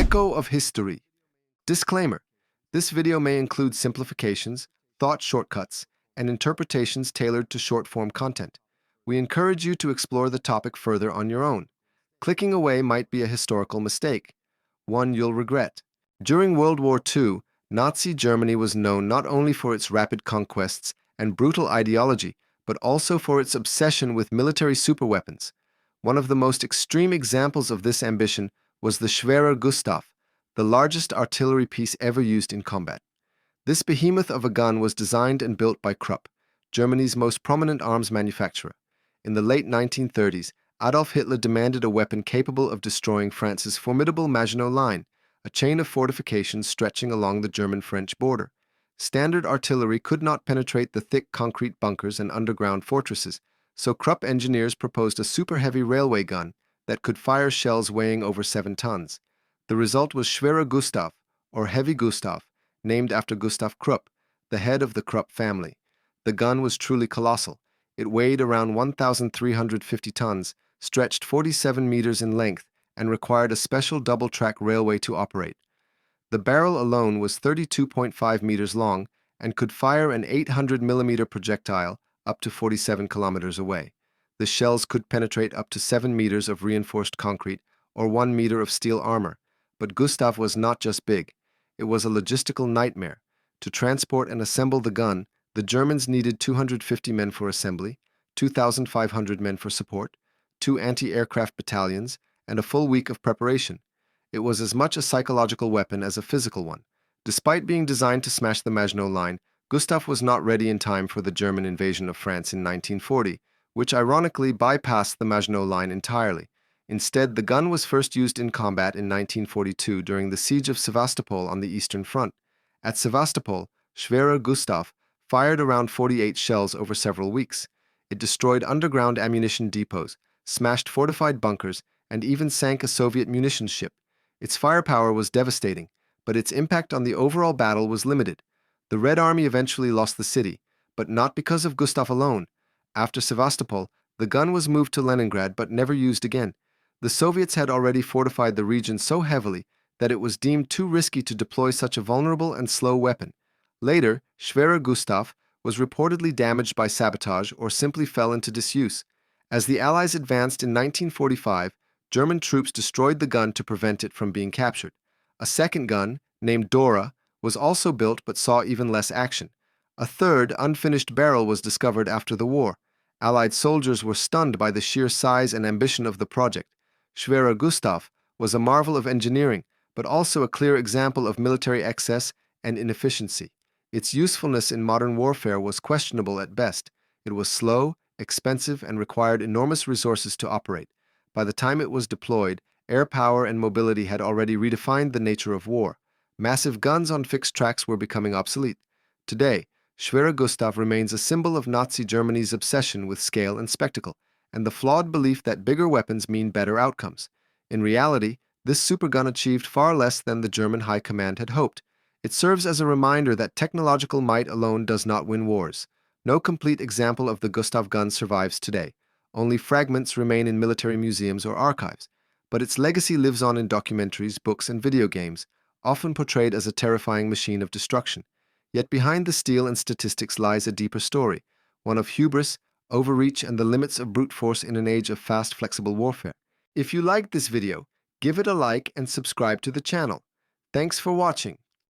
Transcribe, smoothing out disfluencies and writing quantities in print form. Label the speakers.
Speaker 1: Echo of history. Disclaimer: this video may include simplifications, thought shortcuts, and interpretations tailored to short-form content. We encourage you to explore the topic further on your own. Clicking away might be a historical mistake, one you'll regret. During World War II, Nazi Germany was known not only for its rapid conquests and brutal ideology, but also for its obsession with military superweapons. One of the most extreme examples of this ambition was the Schwerer Gustav, the largest artillery piece ever used in combat. This behemoth of a gun was designed and built by Krupp, Germany's most prominent arms manufacturer. In the late 1930s, Adolf Hitler demanded a weapon capable of destroying France's formidable Maginot Line, a chain of fortifications stretching along the German-French border. Standard artillery could not penetrate the thick concrete bunkers and underground fortresses, so Krupp engineers proposed a super-heavy railway gun that could fire shells weighing over 7 tons. The result was Schwerer Gustav, or Heavy Gustav, named after Gustav Krupp, the head of the Krupp family. The gun was truly colossal. It weighed around 1,350 tons, stretched 47 meters in length, and required a special double-track railway to operate. The barrel alone was 32.5 meters long and could fire an 800-millimeter projectile up to 47 kilometers away. The shells could penetrate up to 7 meters of reinforced concrete or 1 meter of steel armor. But Gustav was not just big. It was a logistical nightmare. To transport and assemble the gun, the Germans needed 250 men for assembly, 2,500 men for support, 2 anti-aircraft battalions, and a full week of preparation. It was as much a psychological weapon as a physical one. Despite being designed to smash the Maginot Line, Gustav was not ready in time for the German invasion of France in 1940, which ironically bypassed the Maginot Line entirely. Instead, the gun was first used in combat in 1942 during the siege of Sevastopol on the Eastern Front. At Sevastopol, Schwerer Gustav fired around 48 shells over several weeks. It destroyed underground ammunition depots, smashed fortified bunkers, and even sank a Soviet munitions ship. Its firepower was devastating, but its impact on the overall battle was limited. The Red Army eventually lost the city, but not because of Gustav alone. After Sevastopol, the gun was moved to Leningrad but never used again. The Soviets had already fortified the region so heavily that it was deemed too risky to deploy such a vulnerable and slow weapon. Later, Schwerer Gustav was reportedly damaged by sabotage or simply fell into disuse. As the Allies advanced in 1945, German troops destroyed the gun to prevent it from being captured. A second gun, named Dora, was also built but saw even less action. A third, unfinished barrel was discovered after the war. Allied soldiers were stunned by the sheer size and ambition of the project. Schwerer Gustav was a marvel of engineering, but also a clear example of military excess and inefficiency. Its usefulness in modern warfare was questionable at best. It was slow, expensive, and required enormous resources to operate. By the time it was deployed, air power and mobility had already redefined the nature of war. Massive guns on fixed tracks were becoming obsolete. Today, Schwerer Gustav remains a symbol of Nazi Germany's obsession with scale and spectacle, and the flawed belief that bigger weapons mean better outcomes. In reality, this supergun achieved far less than the German High Command had hoped. It serves as a reminder that technological might alone does not win wars. No complete example of the Gustav gun survives today. Only fragments remain in military museums or archives, but its legacy lives on in documentaries, books, and video games, often portrayed as a terrifying machine of destruction. Yet behind the steel and statistics lies a deeper story, one of hubris, overreach, and the limits of brute force in an age of fast, flexible warfare. If you liked this video, give it a like and subscribe to the channel. Thanks for watching.